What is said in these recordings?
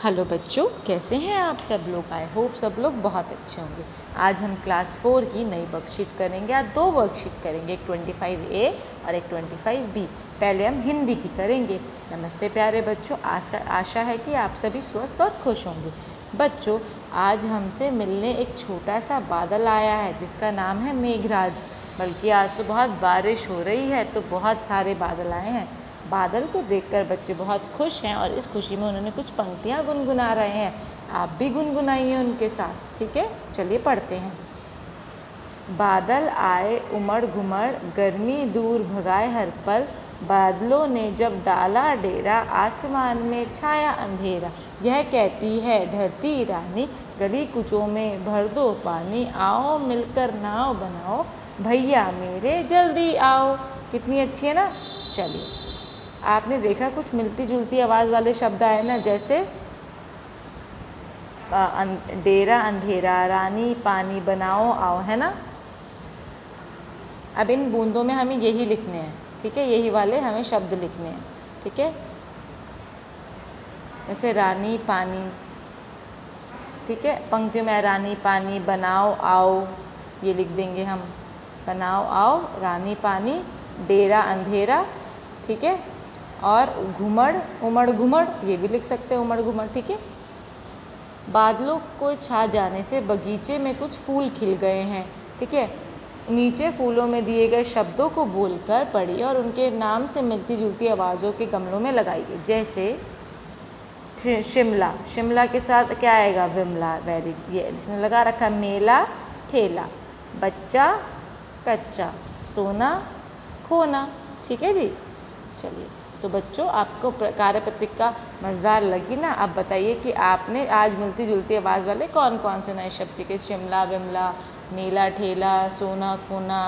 Hello बच्चों, कैसे हैं आप सब लोग। आई होप सब लोग बहुत अच्छे होंगे। आज हम क्लास 4 की नई वर्कशीट करेंगे। आज 2 वर्कशीट करेंगे, एक 25A और एक 25B। पहले हम हिंदी की करेंगे। नमस्ते प्यारे बच्चों, आशा है कि आप सभी स्वस्थ और खुश होंगे। बच्चों, आज हमसे मिलने एक छोटा सा बादल आया है जिसका नाम है मेघराज। बल्कि आज तो बहुत बारिश हो रही है, तो बहुत सारे बादल आए हैं। बादल को देखकर बच्चे बहुत खुश हैं और इस खुशी में उन्होंने कुछ पंक्तियाँ गुनगुना रहे हैं। आप भी गुनगुनाइए उनके साथ, ठीक है। चलिए पढ़ते हैं। बादल आए उमड़ घुमड़, गर्मी दूर भगाए हर पल। बादलों ने जब डाला डेरा, आसमान में छाया अंधेरा। यह कहती है धरती रानी, गली कुचों में भर दो पानी। आओ मिलकर नाव बनाओ, भैया मेरे जल्दी आओ। कितनी अच्छी है ना। चलिए, आपने देखा कुछ मिलती जुलती आवाज़ वाले शब्द आए ना, जैसे डेरा अंधेरा, रानी पानी बनाओ आओ, है ना। अब इन बूंदों में हमें यही लिखने हैं, ठीक है। यही वाले हमें शब्द लिखने हैं, ठीक है। जैसे रानी पानी, ठीक है। पंक्तियों में रानी पानी, बनाओ आओ, ये लिख देंगे हम। बनाओ आओ, रानी पानी, डेरा अंधेरा, ठीक है। और घुमड़ उमड़ घुमड़, ये भी लिख सकते हैं, उमड़ घुमड़, ठीक है। बादलों को छा जाने से बगीचे में कुछ फूल खिल गए हैं, ठीक है। नीचे फूलों में दिए गए शब्दों को बोलकर पढ़िए और उनके नाम से मिलती जुलती आवाज़ों के गमलों में लगाइए। जैसे शिमला, शिमला के साथ क्या आएगा, विमला। वेरी, ये इसने लगा रखा मेला ठेला। बच्चा कच्चा, सोना खोना, ठीक है जी। चलिए, तो बच्चों आपको कार्य पत्रिका मज़ेदार लगी ना। आप बताइए कि आपने आज मिलती जुलती आवाज़ वाले कौन कौन से नए शब्द सीखे। शिमला विमला, मेला ठेला, सोना खोना,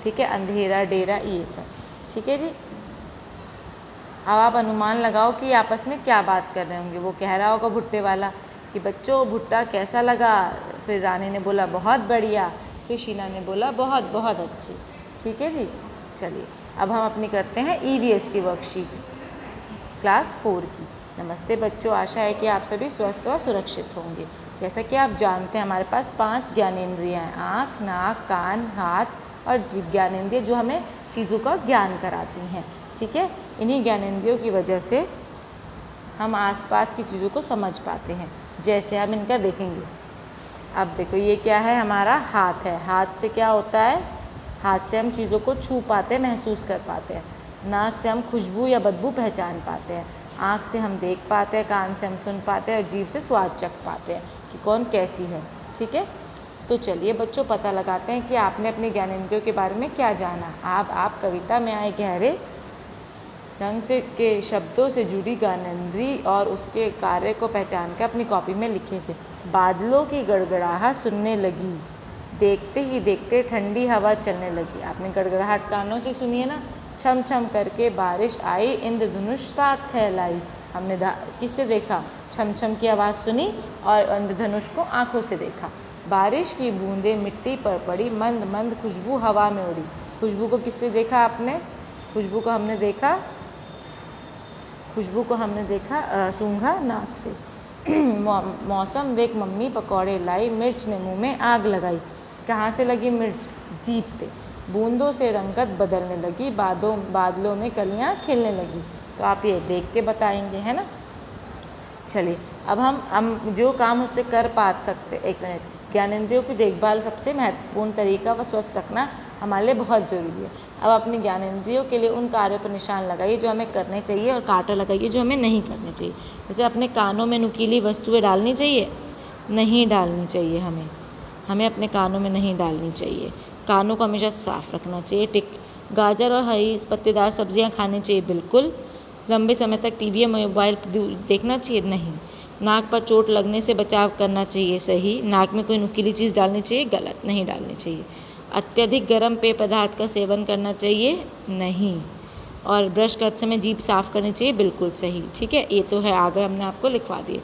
ठीक है, अंधेरा डेरा, ये सब, ठीक है जी। अब आप अनुमान लगाओ कि आपस में क्या बात कर रहे होंगे। वो कह रहा होगा भुट्टे वाला कि बच्चों भुट्टा कैसा लगा। फिर रानी ने बोला बहुत बढ़िया। फिर शीना ने बोला बहुत बहुत अच्छी, ठीक है जी। चलिए, अब हम अपनी करते हैं EVS की वर्कशीट क्लास 4 की। नमस्ते बच्चों, आशा है कि आप सभी स्वस्थ व सुरक्षित होंगे। जैसा कि आप जानते हैं, हमारे पास 5 ज्ञानेंद्रियाँ हैं, आँख नाक कान हाथ और जीभ ज्ञानेंद्रिय, जो हमें चीज़ों का ज्ञान कराती हैं, ठीक है। इन्हीं ज्ञानेंद्रियों की वजह से हम आसपास की चीज़ों को समझ पाते हैं। जैसे हम इनका देखेंगे। अब देखो, ये क्या है, हमारा हाथ है। हाथ से क्या होता है, हाथ से हम चीज़ों को छू पाते हैं, महसूस कर पाते हैं। नाक से हम खुशबू या बदबू पहचान पाते हैं। आँख से हम देख पाते हैं, कान से हम सुन पाते हैं और जीभ से स्वाद चख पाते हैं कि कौन कैसी है, ठीक है। तो चलिए बच्चों, पता लगाते हैं कि आपने अपने ज्ञानेंद्रियों के बारे में क्या जाना। आप कविता में आए गहरे रंग से के शब्दों से जुड़ी ज्ञानेंद्रिय और उसके कार्य को पहचान कर अपनी कॉपी में लिखे से। बादलों की गड़गड़ाहट सुनने लगी, देखते ही देखते ठंडी हवा चलने लगी। आपने गड़गड़ाहट कानों से सुनी है ना। छम छम करके बारिश आई, इंद्रधनुष साथ फैलाई। हमने किससे देखा, छम छम की आवाज़ सुनी और इंद्रधनुष को आँखों से देखा। बारिश की बूंदें मिट्टी पर पड़ी, मंद मंद खुशबू हवा में उड़ी। खुशबू को किससे देखा आपने, खुशबू को हमने देखा, खुशबू को हमने देखा सूंघा नाक से। मौसम देख मम्मी पकौड़े लाई, मिर्च ने मुँह में आग लगाई। कहाँ से लगी मिर्च, जीभ पे। बूंदों से रंगत बदलने लगी, बादलों में कलियाँ खिलने लगी। तो आप ये देख के बताएंगे, है ना। चलिए, अब हम जो काम उससे कर पा सकते। एक मिनट, ज्ञानेंद्रियों की देखभाल सबसे महत्वपूर्ण तरीका व स्वस्थ रखना हमारे लिए बहुत ज़रूरी है। अब अपने ज्ञानेंद्रियों के लिए उन कार्यों पर निशान लगाइए जो हमें करने चाहिए और कांटा लगाइए जो हमें नहीं करने चाहिए। जैसे अपने कानों में नुकीली वस्तुएं डालनी चाहिए, नहीं डालनी चाहिए। हमें अपने कानों में नहीं डालनी चाहिए। कानों को हमेशा साफ रखना चाहिए। टिक, गाजर और हरी पत्तेदार सब्जियां खानी चाहिए, बिल्कुल। लंबे समय तक टीवी या मोबाइल देखना चाहिए, नहीं। नाक पर चोट लगने से बचाव करना चाहिए, सही। नाक में कोई नुकीली चीज़ डालनी चाहिए, गलत, नहीं डालनी चाहिए। अत्यधिक गर्म पेय पदार्थ का सेवन करना चाहिए, नहीं। और ब्रश करते समय जीभ साफ करनी चाहिए, बिल्कुल सही, ठीक है। ये तो है, आगे हमने आपको लिखवा दिए,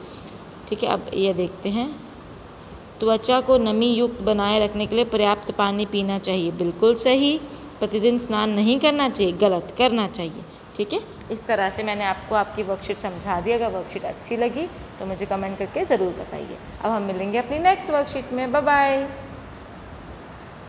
ठीक है। अब ये देखते हैं। त्वचा को नमी युक्त बनाए रखने के लिए पर्याप्त पानी पीना चाहिए, बिल्कुल सही। प्रतिदिन स्नान नहीं करना चाहिए, गलत, करना चाहिए, ठीक है। इस तरह से मैंने आपको आपकी वर्कशीट समझा दी। अगर वर्कशीट अच्छी लगी तो मुझे कमेंट करके ज़रूर बताइए। अब हम मिलेंगे अपनी नेक्स्ट वर्कशीट में। Bye bye.